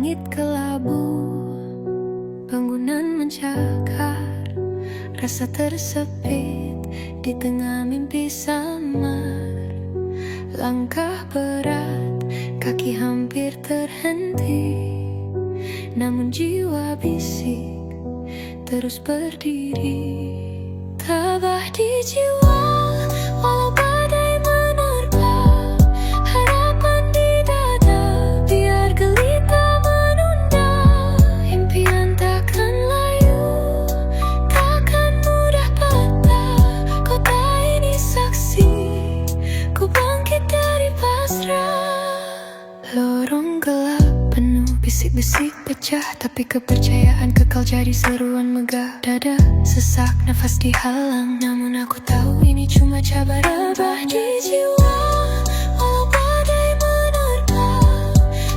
Langit kelabu, bangunan mencakar, rasa tersepit di tengah mimpi samar. Langkah berat, kaki hampir terhenti, namun jiwa bisik terus berdiri. Tabah di jiwa, walau badai menerpa, harapan di dada, biar gelita menunda. Impian takkan layu, takkan mudah patah. Kota ini saksi, ku bangkit dari pasrah. Lorong gelap penuh bisik-bisik pecah, tapi kepercayaan kekal jadi seruan megah. Dada sesak, nafas dihalang, namun aku tahu ini cuma cabaran. Tabah di jiwa, walau badai menerpa,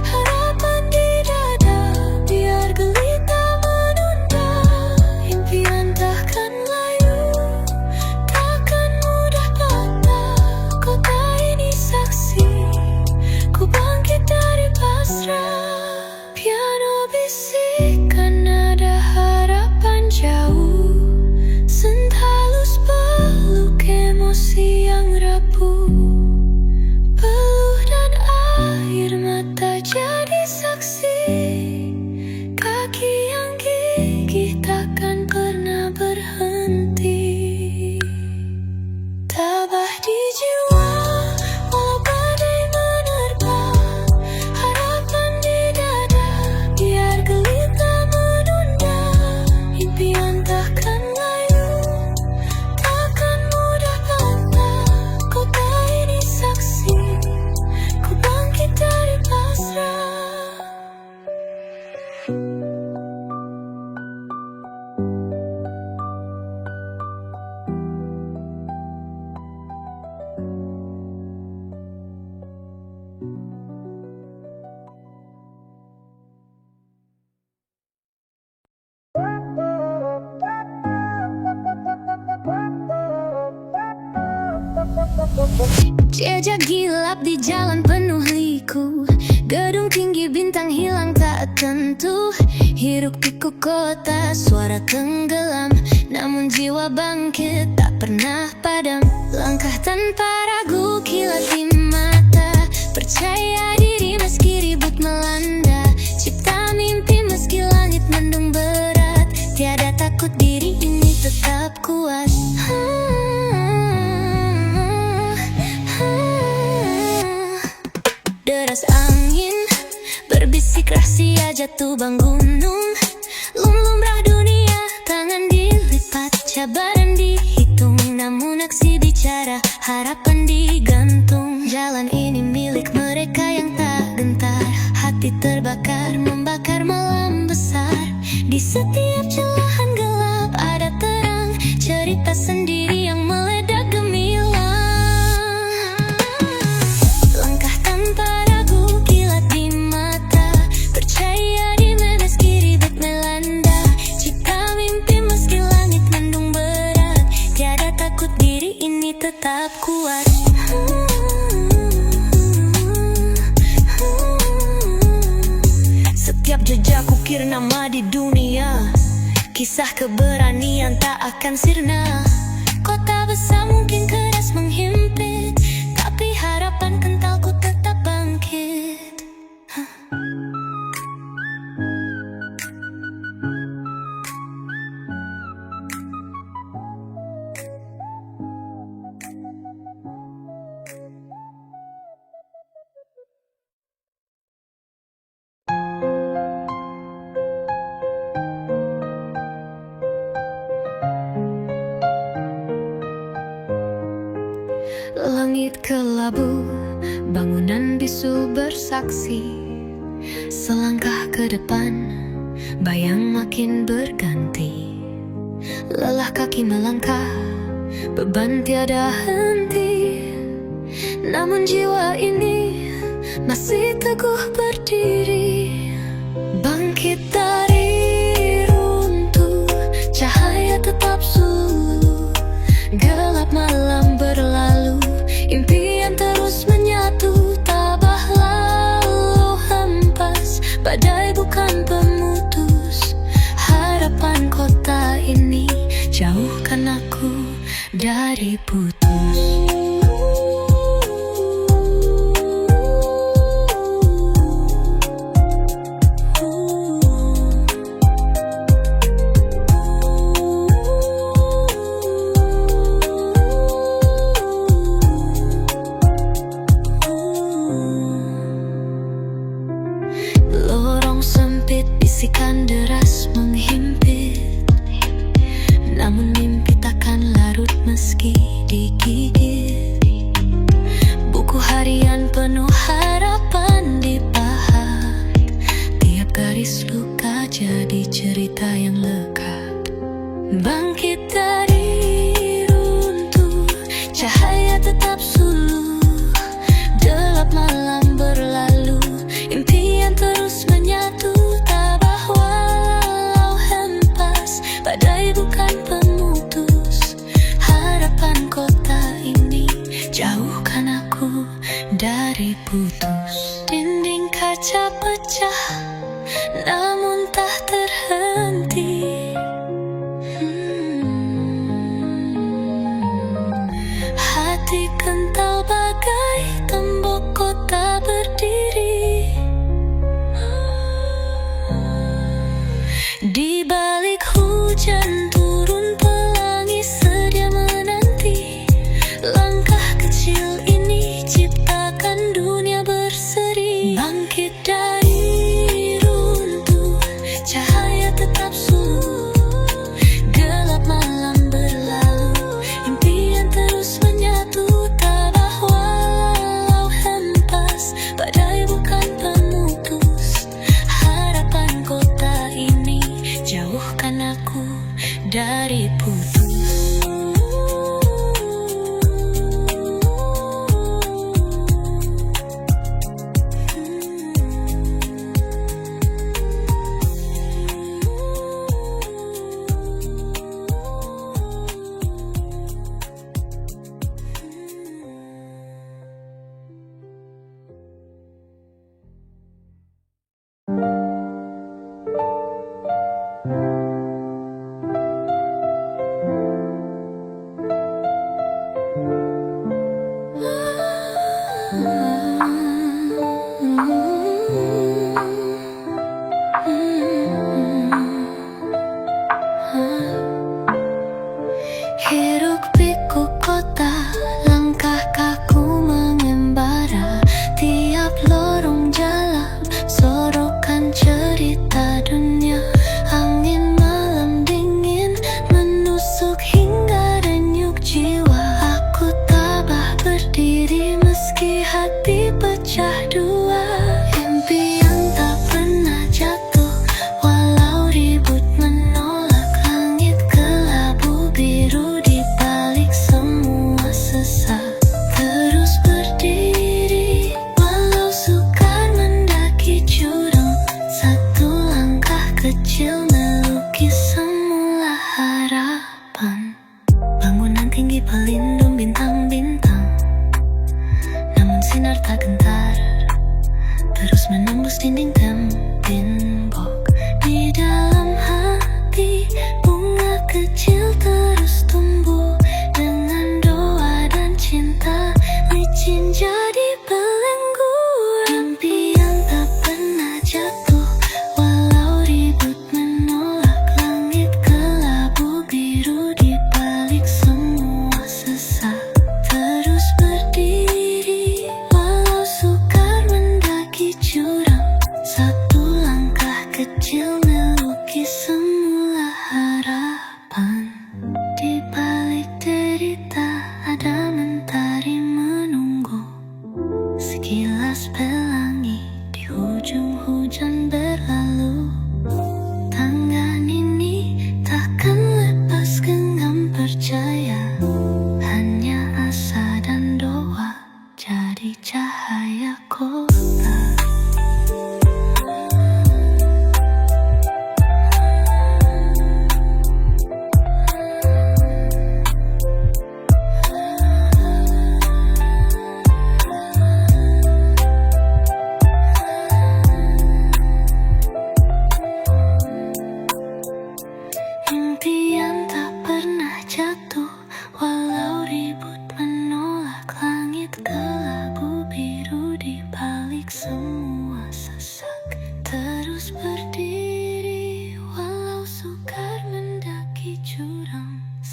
harapan di dada, biar gelita menunda. Impian takkan layu, takkan mudah patah. Kota ini saksi, ku bangkit dari pasrah. Piano bisikan nada harapan jauh, sentalus peluk emosi yang rapuh. Peluh dan air mata jadi saksi, kaki yang gigih takkan pernah berhenti. Tabah di jiwa, walau badai menerpa, harapan di dada, biar gelita menunda. Impian takkan layu, takkan mudah patah. Kota ini saksi, ku bangkit dari pasrah. Jejak gilap di jalan penuh liku, gedung tinggi bintang hilang tak tentu. Hiruk pikuk kota, suara tenggelam, namun jiwa bangkit tak pernah padam. Langkah tanpa ragu, kilat di mata, percaya diri meski ribut melanda. Cipta mimpi meski langit mendung berat, tiada takut, diri ini tetap kuat. Deras angin berbisik rahasia jatuh bang gunung. Lumrah dunia, tangan dilipat, cabaran dihitung, namun aksi bicara, harapan digantung. Jalan ini milik mereka yang tak gentar, hati terbakar, membakar malam besar. Di setiap celahan gelap ada terang, cerita sendiri yang meledak gemilang. Langkah tanpa ragu, kilat di mata, percaya di meski ribet melanda. Cipta mimpi meski langit mendung berat, tiada takut, diri ini tetap kuat. Setiap jejak ukir nama di dunia, kisah keberanian tak akan sirna. Kota besar mungkin keras menghimpit, tapi harapan kentalku tetap bangkit. Langit kelabu, bangunan bisu bersaksi. Selangkah ke depan, bayang makin berganti. Lelah kaki melangkah, beban tiada henti, namun jiwa ini masih teguh berdiri. Bangkit dari runtuh, cahaya tetap sulu. Gelap malam berlalu, impian terus menyatu. Tabah lalu hempas, badai bukan dari putus. Lorong sempit, bisikan deras menghimpit, namun mimpi takkan larut meski digigit. Buku harian penuh harapan dipahat, tiap garis luka jadi cerita yang lekat. Bangkit dari runtuh, cahaya tetap suluh. Gelap malam berlalu, impian terus menyatu. Tabah walau hempas, badai bukan pemutus. Harapan kota ini jauhkan aku dari putus. Dinding kaca pecah, namun tak terhenti. Hati kental bagai tembok kota berdiri. Di balik hujan turun pelangi sedia menanti. Langkah kecil ini ciptakan dunia berseri. Bangkit dari runtuh, cahaya tetap suluh. Gelap malam berlalu, impian terus menyatu. Tabah walau hempas, badai bukan pemutus. Harapan kota ini jauhkan aku dari putus.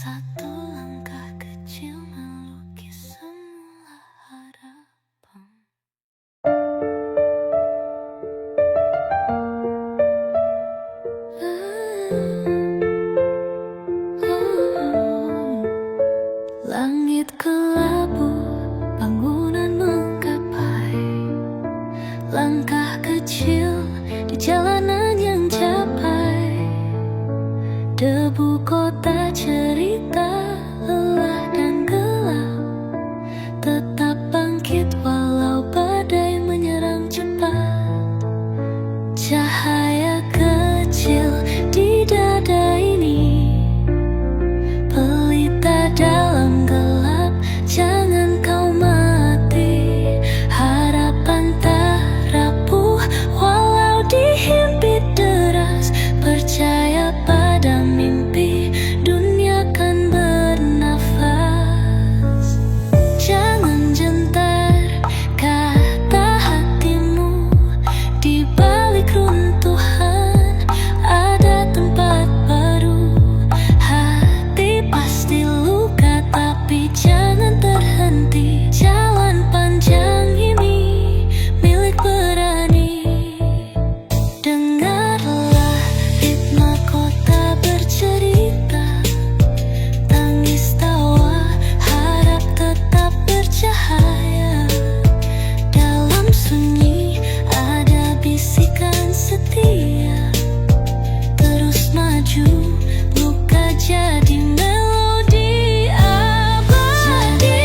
Satu langkah kecil melukis semula harapan. Langit kelabu, bangunan menggapai. Langkah kecil di jalanan yang capai. Debu kota cerita, lelah dan gelap, tetap bangkit walau badai menyerang cepat. Cahaya kecil di dada ini, pelita dalam gelap, jangan kau mati. Harapan tak rapuh walau dihimpit deras. Percaya pada mimpi, dunia kan bernafas. Jangan gentar kata hatimu, di balik runtuhan ada tempat baru. Hati pasti luka tapi jangan terhenti. Jalan panjang ini milik berani. Dengarlah ritme kota bercerita, tangis tawa, harap tetap bercahaya. Dalam sunyi ada bisikan setia, terus maju, luka jadi melodi abadi.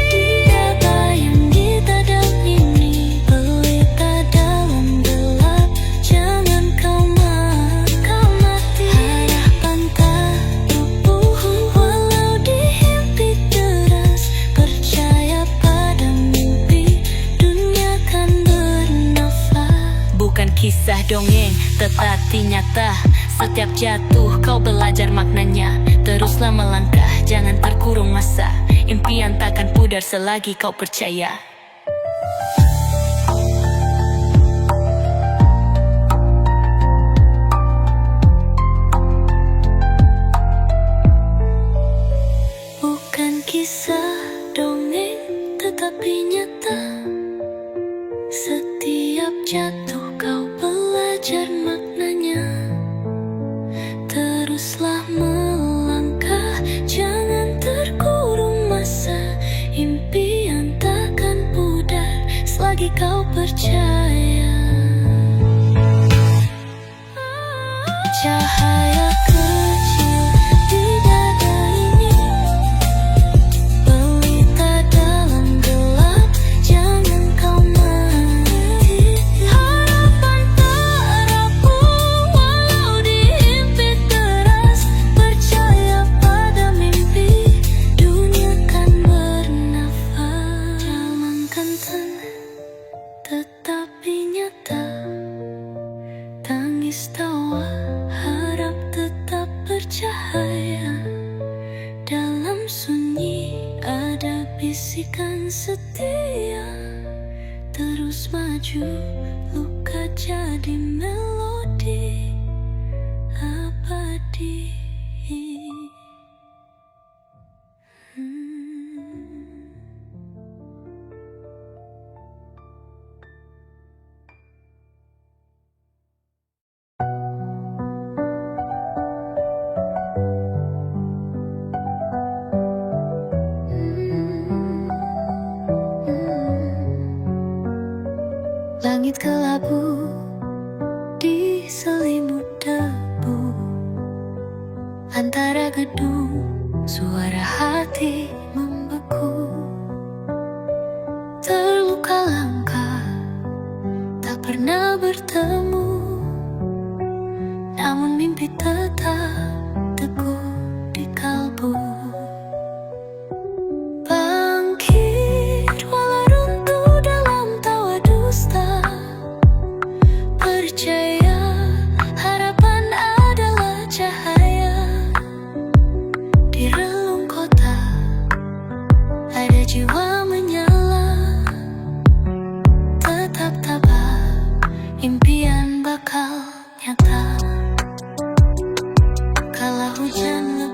Tiada yang ditadam ini, pelita dalam gelap, jangan kau mati. Harapan tak rapuh walau dihimpit deras. Percaya pada mimpi, dunia kan bernafas. Bukan kisah dongeng, tetapi nyata. Setiap jatuh kau belajar maknanya. Teruslah melangkah, jangan terkurung masa. Impian takkan pudar selagi kau percaya. Bukan kisah dongeng, tetapi nyata. Setiap jatuh kau belajar maknanya. Teruslah melangkah, jangan terkurung masa. Impian takkan pudar selagi kau percaya. Cahaya kecil di dada ini, pelita dalam gelap, jangan kau mati. Harapan tak rapuh walau dihimpit deras. Percaya pada mimpi, dunia kan bernafas. Jalankan tenang tetapi nyata, tangis tawa, harap tetap bercahaya. Dalam sunyi ada bisikan setia, terus maju, luka jadi melodi abadi. Langit kelabu diselimut debu, antara gedung suara hati membeku. Terluka langkah tak pernah bertemu, namun mimpi tetap teguh di kalbu. Bangkit walau runtuh dalam tawa dusta. Percaya harapan adalah cahaya. Di relung kota ada jiwa menyala. Tetap tabah, impian bakal nyata. Kala hujan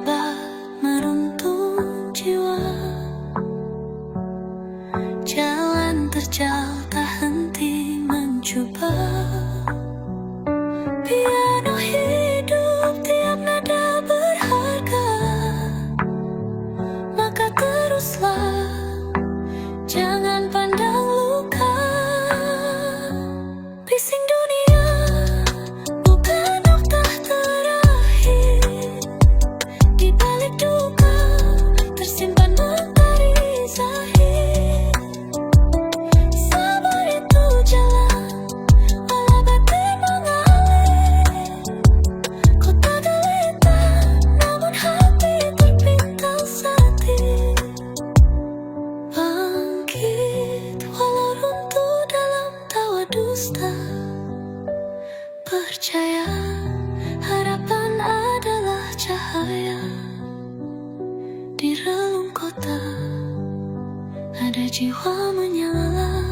jiwa menyala,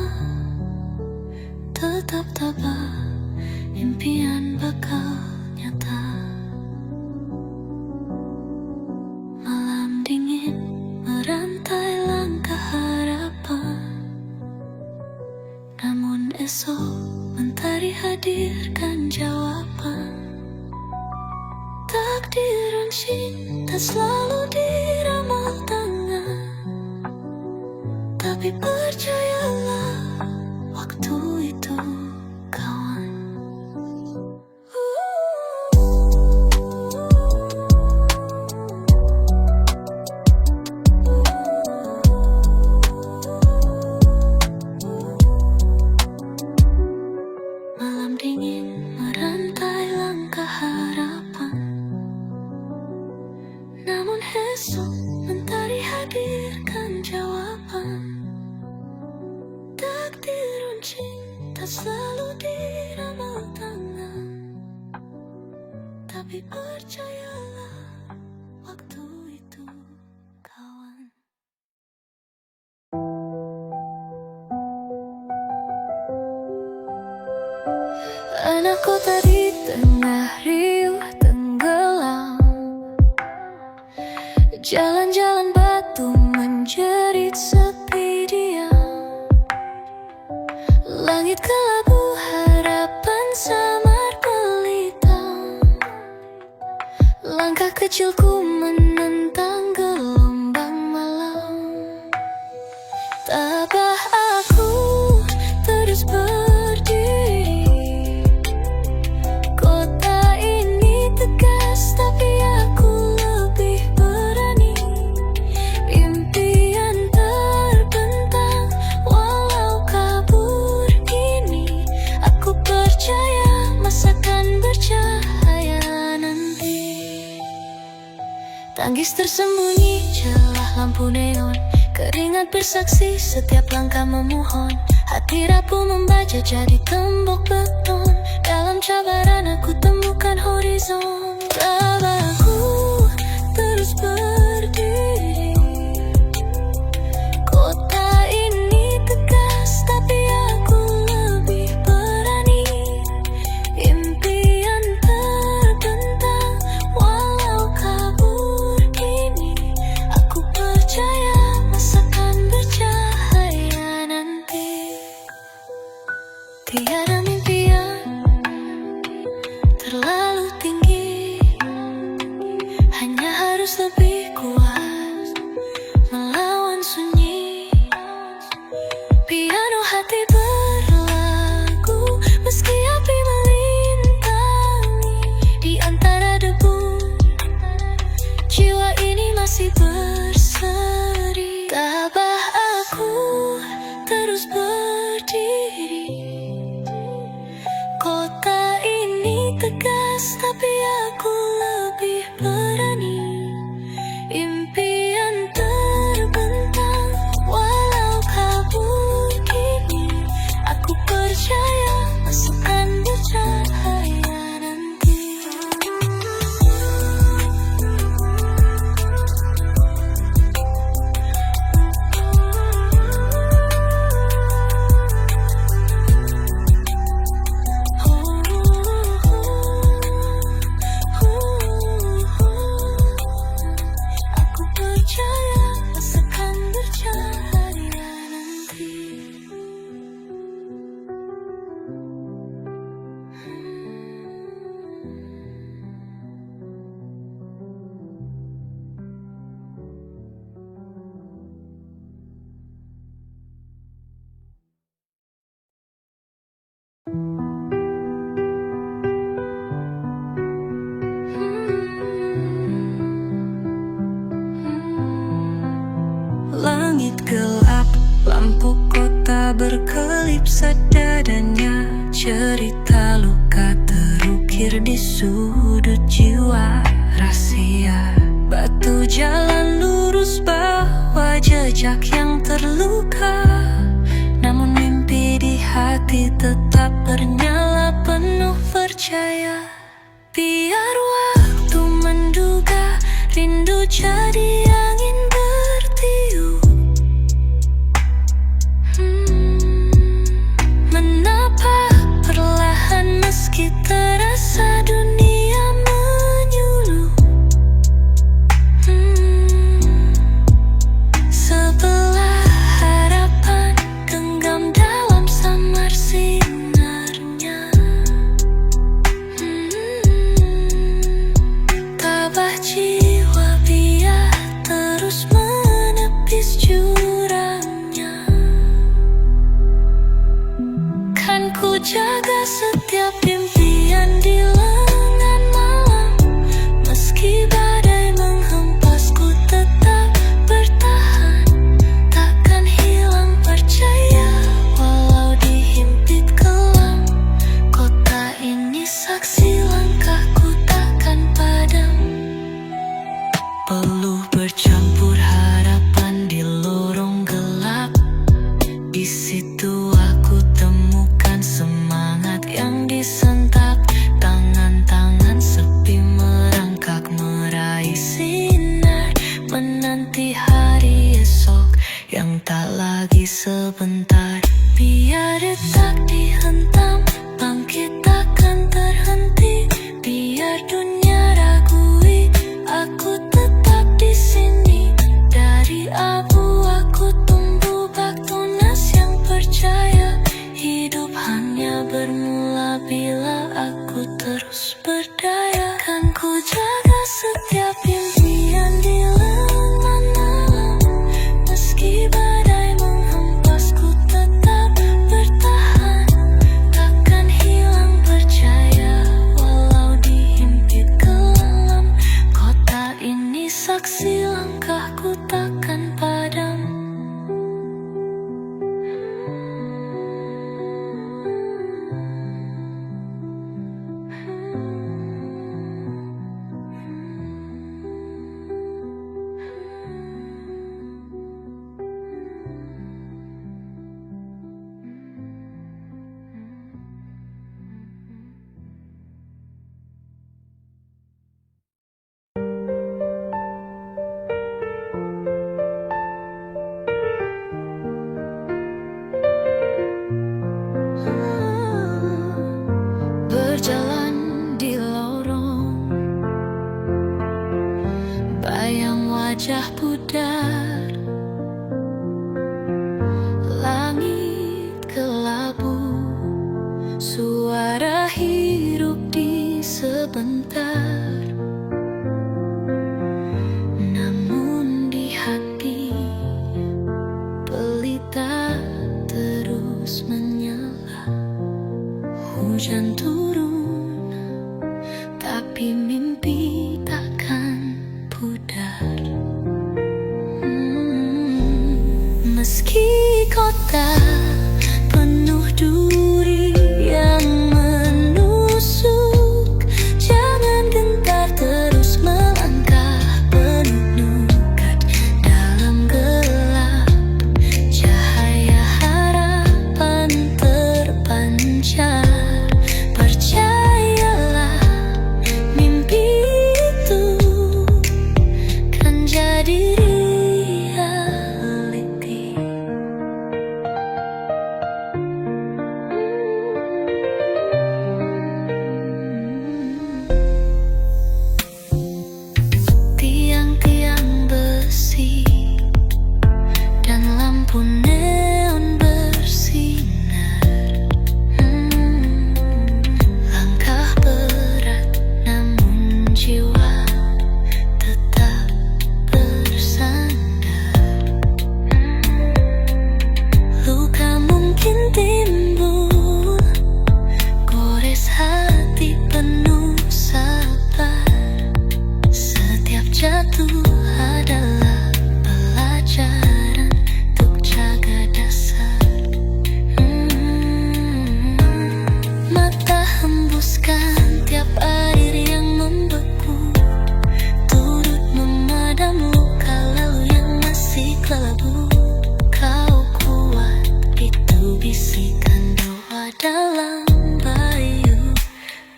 tetap tabah, impian bakal nyata. Malam dingin merantai langkah harapan, namun esok mentari hadirkan jawaban. Takdir yang cinta selalu diramal tangan, tapi percayalah waktu itu kawan. Malam dingin merantai langkah harapan, namun esok mentari hadirkan jawaban. Takdir cinta selalu diramal tangan, tapi percayalah waktu itu kawan. Anak kota di tengah riuh tenggelam, jalan-jalan batu menjerit sepi diam. Langit kelabu harapan samar pelita, langkah kecilku menentang gelombang malam. Tabah aku terus berdiri, kota ini tegas tapi aku lebih berani. Impian terbentang walau kabur kini, aku percaya masa akan bercahaya nanti. Tangis tersembunyi celah lampu neon, keringat bersaksi setiap langkah memohon. Hati rapuh membaca jadi tembok beton, dalam cabaran aku temukan horizon. Tabahku terus berdiri, kota ini tegas tapi aku lebih berani. Impian terbentang walau kabur kini, aku percaya masa akan bercahaya nanti. Tiada mimpian terlalu tinggi, hanya harus lebih kuat melawan sunyi. Piano hati berlagu meski api melintangi. Di antara debu, jiwa ini masih berseri. Tabah aku terus berdiri, kota ini tegas tapi aku lebih berani. Impian terbentang walau kabur kini, aku percaya masa akan bercahaya nanti. Aku percaya masa akan bercahaya nanti. Langit gelap, lampu kota berkelip sadadanya. Cerita luka terukir di sudut jiwa rahasia. Batu jalan lurus bawa jejak yang terluka, namun mimpi di hati tetap bernyala penuh percaya. Biar waktu menduga, rindu jadi angin bertiup. setiap impian di lengan malam. Meski badai menghempasku tetap bertahan. Takkan hilang percaya walau dihimpit kelam. Kota ini saksi langkahku takkan padam. Peluh bercampur harapan di lorong gelap. Di situ aku temukan semangat yang disentap. Tangan-tangan sepi merangkak meraih sinar, menanti hari esok yang tak lagi sebentar. Biar detak dihentam, bangkit takkan terhenti. Biar dunia ragui, aku tetap di sini. Dari abu aku tumbuh bak tunas yang percaya. Hidup hanya bermula bila aku terus berdaya. Kan ku jaga setiap impian di lengan malam. Meski badai menghempasku tetap bertahan. Takkan hilang percaya walau dihimpit kelam. Kota ini saksi langkahku takkan padam. Berjalan di lorong, bayang wajah pudar. Langit kelabu, suara hirup di sebentar. Namun di hati pelita terus menyala. Hujan turun, tapi mimpi takkan pudar. Meski kota penuh duri yang menusuk, jangan gentar terus melangkah penuh nukat. Dalam gelap cahaya harapan terpancar. Percayalah, mimpi itu kan jadi reality. Tiang-tiang besi dan lampu neon bersinar. Langkah berat namun jiwa tetap bersandar. Luka mungkin timbul, gores hati penuh sabar. Setiap jatuh adalah pelajaran untuk jaga dasar. Mata hembuskan tiap air yang membeku, turut memadam luka lalu yang masih kelabu. Kau kuat, itu bisikan doa dalam bayu.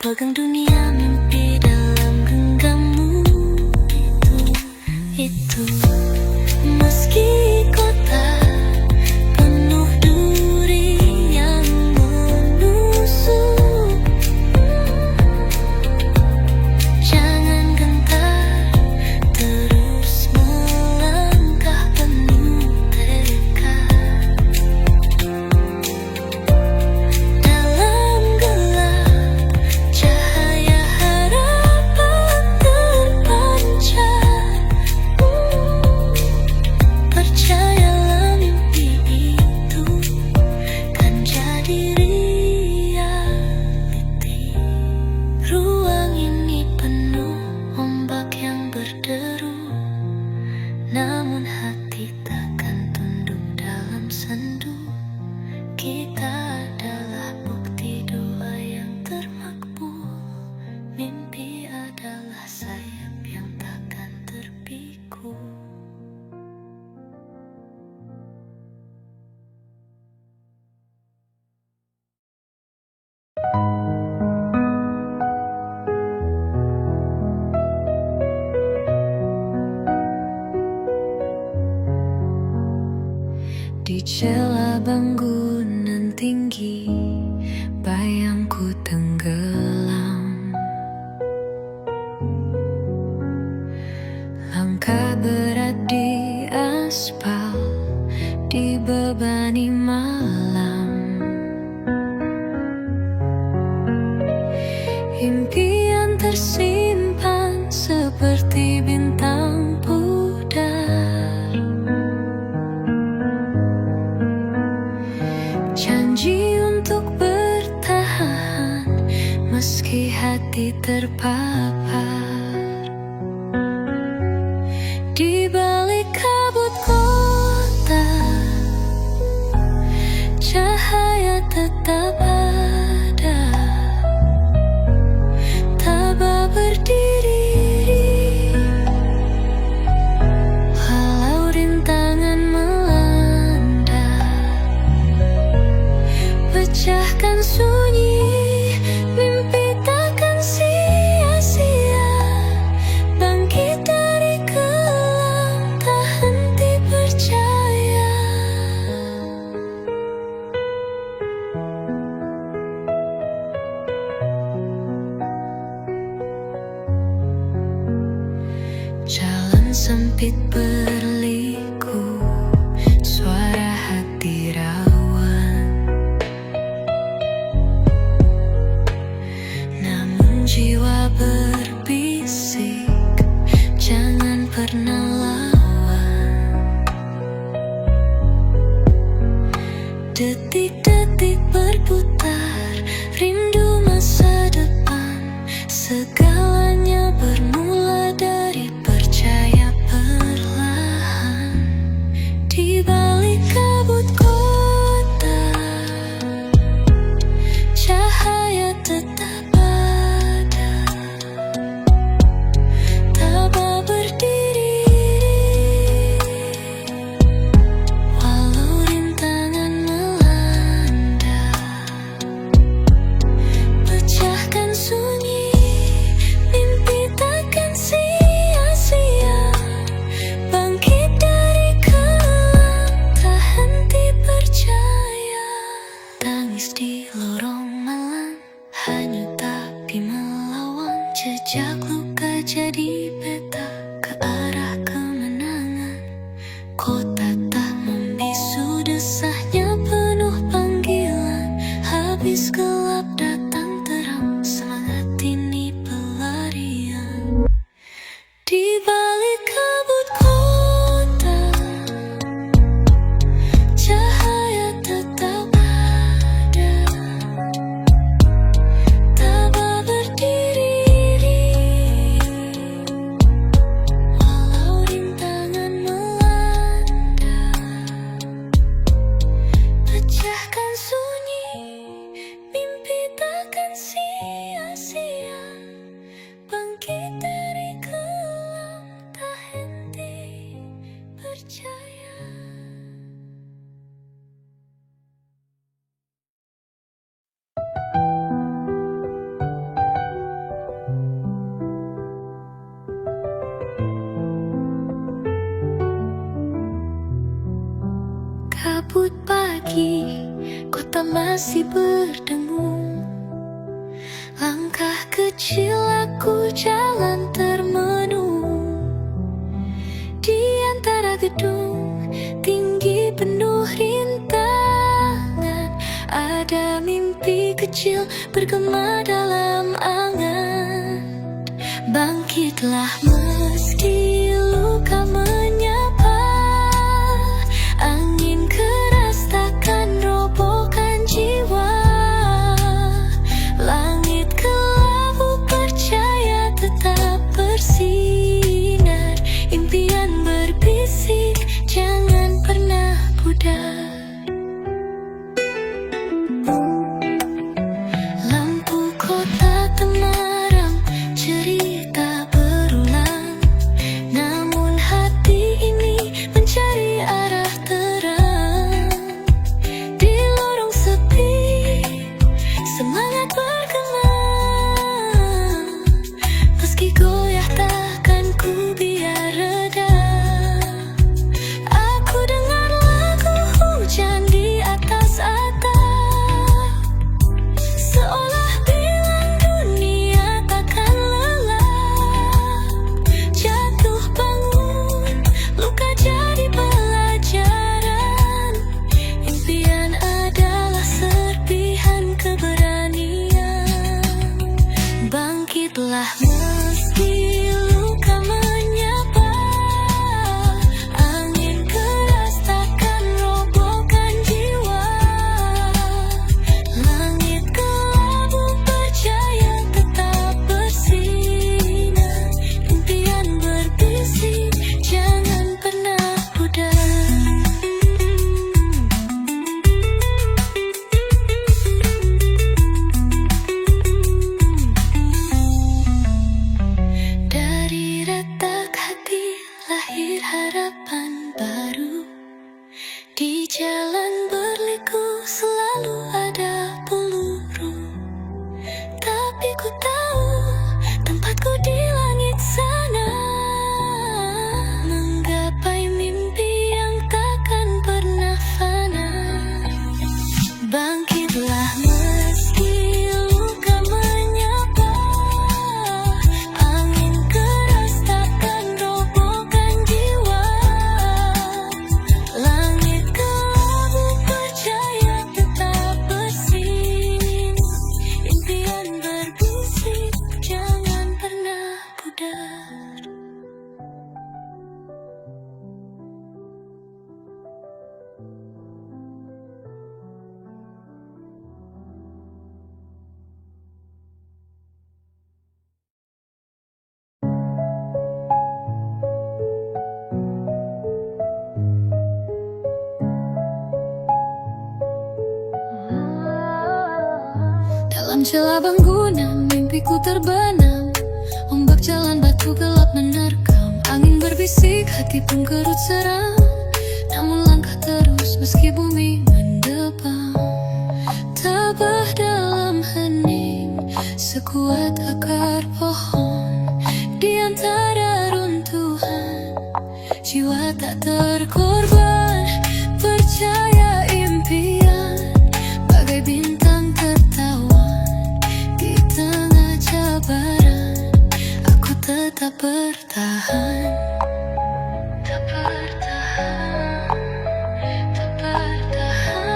Pegang dunia mimpi dalam genggammu. Itu meski kota penuh duri yang menusuk, jangan gentar terus melangkah penuh tekad. Dalam gelap cahaya harapan terpancar. namun hati takkan tunduk dalam sendu. Kita adalah bukti dua yang termakbul. Mimpi adalah sayap yang takkan terpikul. Di celah bangunan tinggi, bayangku tenggelam. Langkah berat di aspal, dibebani malam. Impian tersimpan seperti bintang pudar. Janji untuk bertahan meski hati terpapar. Di balik kabut kota, cahaya tetap ada. Tabah berdiri walau rintangan melanda. Pecahkan sunyi, mimpi takkan sia-sia. Bangkit dari kelam, tak henti percaya. Jalan sempit berliku, suara hati rawan. Namun jiwa berbisik, jangan pernah lawan. Detik-detik berputar, rindu masa depan. Segalanya bermula dari percaya perlahan. Di balik kabut kota, cahaya tetap ada. Tabah berdiri walau rintangan melanda. Pecahkan sunyi, mimpi takkan sia-sia. Bangkit dari kelam, tak henti percaya. Tangis di lorong malam, hanyut tapi melawan. Jejak luka jadi peta ke arah kemenangan. Kota tak membisu, desahnya penuh panggilan. Habis gelap datang terang, semangat ini pelarian. Di balik kabut kota, cahaya tetap ada. Tabah berdiri walau rintangan melanda. Pecahkan sunyi, mimpi takkan sia-sia. Bangkit dari kelam, tak henti percaya. Kabut pagi, kota masih berdengung. Langkah kecil aku jalan termenung. Di antara gedung tinggi penuh rintangan, ada mimpi kecil bergema dalam angan. Bangkitlah meski luka menyapa. Angin keras takkan robohkan jiwa. Langit kelabu percaya tetap bersinar. Impian berbisik, lahir harapan baru. Di jalan berliku selalu ada peluru, tapi ku tahu tempatku di langit sana, menggapai mimpi yang takkan pernah fana. Bangkitlah meski luka menyapa, angin keras takkan robohkan jiwa. Langit kelabu percaya tetap bersin, impian berbisik jangan pernah pudar. Dalam celah bangunan mimpiku terbenam, ombak jalan batu gelap menerkam. Angin berbisik, hati pun kerut seram, namun langkah terus meski bumi mendebam. Tabah dalam hening, sekuat akar pohon. Di antara runtuhan, jiwa tak terkorban. Percaya impian bagai bintang tertawan. Di tengah cabaran, aku tetap bertahan. Tak bertahan, tak bertahan.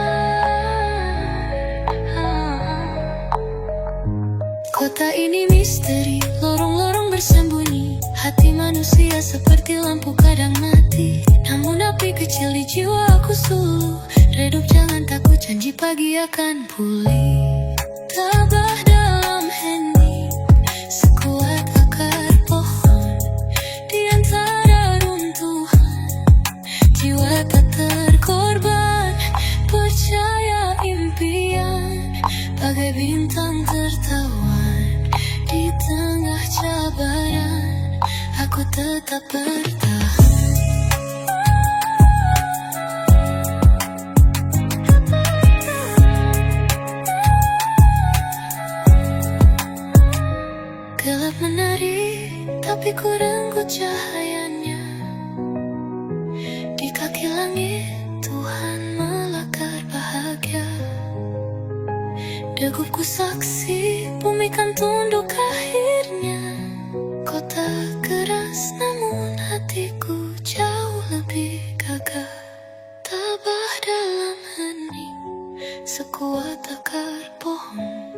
Kota ini misteri, lorong-lorong bersembunyi. Hati manusia seperti lampu kadang mati, namun api kecil di jiwa aku suluh. Redup jangan takut, janji pagi akan pulih. Tabah dalam hening, sekuat akar pohon. Di antara runtuhan, jiwa tak terkorban. Percaya impian bagai bintang tertawan. Di tengah cabaran, aku tetap bertahan. Gelap menari, tapi ku renggut cahayanya. Di kaki langit, Tuhan melakar bahagia. Degupku saksi, bumi kan tunduk akhirnya. Kota keras, namun hatiku jauh lebih gagah. Tabah dalam hening, sekuat akar pohon.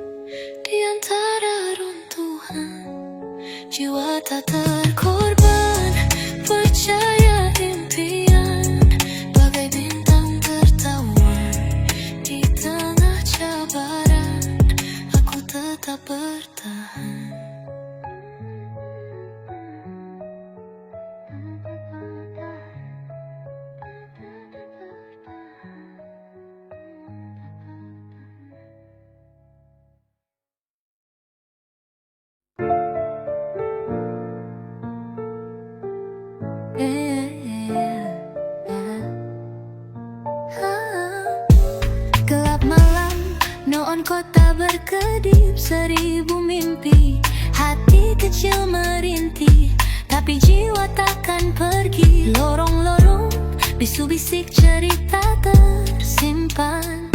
Di antara runtuhan, jiwa tak terkorban. Percaya impian bagai bintang tertawan. Di tengah cabaran, aku tetap bertahan. Gelap malam, neon kota berkedip, seribu mimpi, hati kecil merintih, tapi jiwa takkan pergi. Lorong-lorong, bisu bisik cerita tersimpan,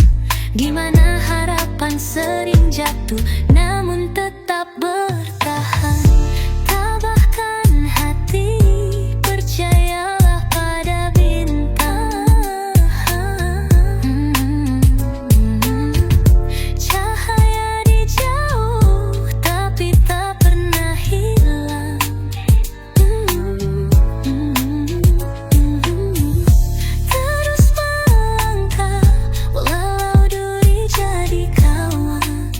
di mana harapan sering jatuh, namun tetap bertahan. Tabahkan hati, percayalah pada bintang. Cahaya di jauh, tapi tak pernah hilang. Terus melangkah, walau duri jadi kawan.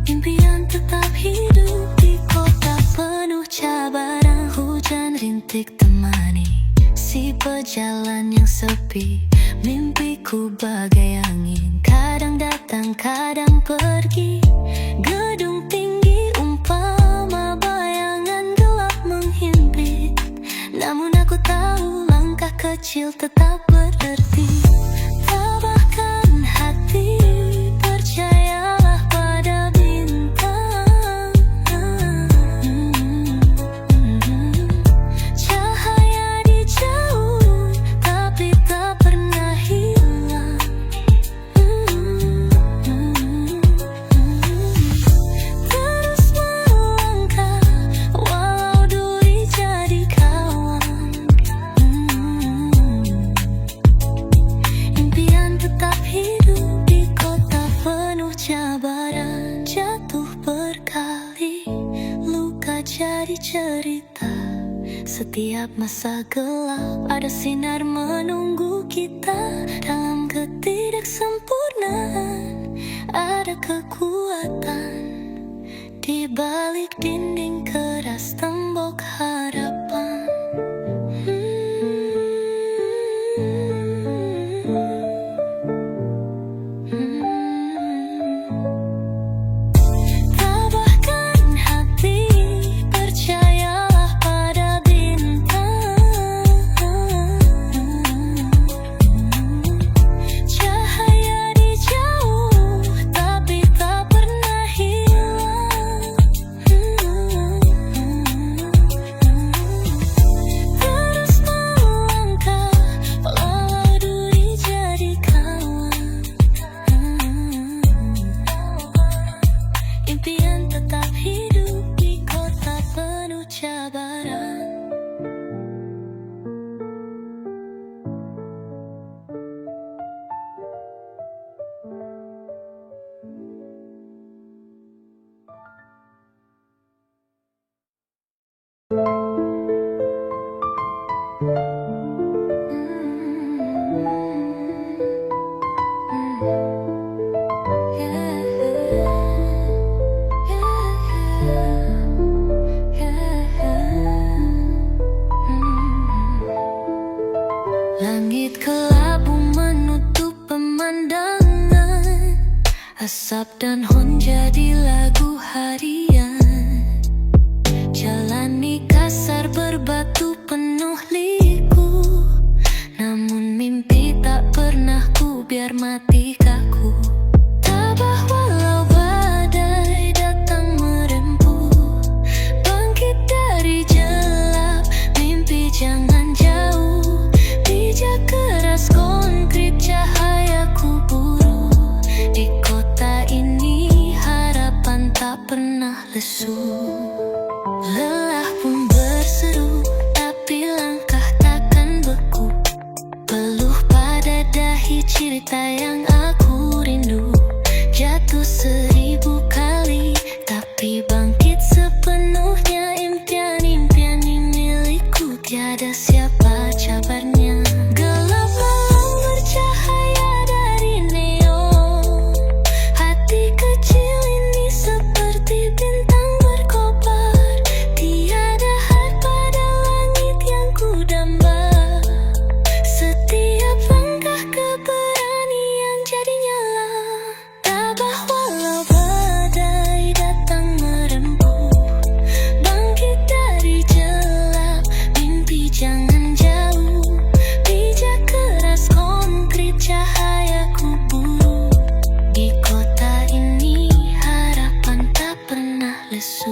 Impian tetap hidup di kota penuh cabaran. Hujan rintik temani si pejalan yang sepi. Mimpiku bagai angin, kadang datang, kadang pergi. Gedung tinggi umpama bayangan tetap berarti. Tabahkan hati, percayalah pada bintang. Cahaya di jauh, tapi tak pernah hilang. Terus melangkah, walau duri jadi kawan. Impian tetap hidup di kota penuh cabaran. Jatuh berkali, luka jadi cerita. Setiap masa gelap ada sinar menunggu kita. Dalam ketidaksempurnaan ada kekuatan. Di balik dinding keras tembok harapan. Tabahkan hati, percayalah pada bintang. Cahaya di jauh, tapi tak pernah hilang. Terus melangkah, walau duri jadi kawan. Impian tetap hidup di kota penuh cabaran. Langit kelabu menutup pemandangan. Asap dan hon jadi lagu harian. Jalani kasar berbatu penuh liku. Namun mimpi tak pernah ku biar mati kaku. Tabah walau badai datang merempuh. Bangkit dari gelap, mimpi jangan jauh. Bijak keras konkret cahayaku buru. Di kota ini harapan tak pernah lesu. Lelah pun berseru, tapi langkah takkan beku. Peluh pada dahi cerita yang aku rindu. Jatuh 1000 kali, tapi bangkit sepenuhnya. Impian-impian milikku, tiada siapa cabarnya. Gelap malam bercahaya dari neon. Hati kecil ini seperti bintang berkobar. Tiada had pada langit yang kudamba. Setiap langkah keberanian jadi nyala. Tabah walau badai datang merempuh. Bangkit dari gelap, mimpi jangan jauh. Bijak keras konkret cahayaku buru. Di kota ini harapan tak pernah lesu.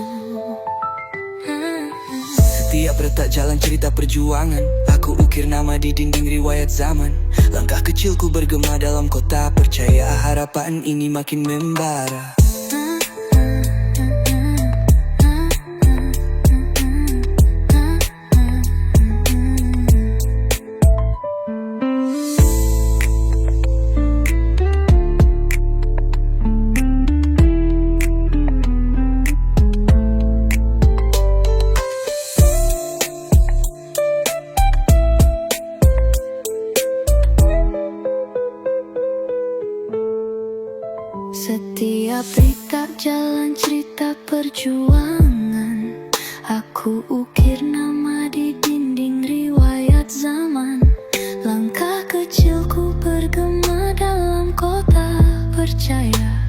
Setiap retak jalan cerita perjuangan. Aku ukir nama di dinding riwayat zaman. Langkah kecilku bergema dalam kota. Percaya harapan ini makin membara. Setiap retak jalan cerita perjuangan. Aku ukir nama di dinding riwayat zaman. Langkah kecilku bergema dalam kota. Percaya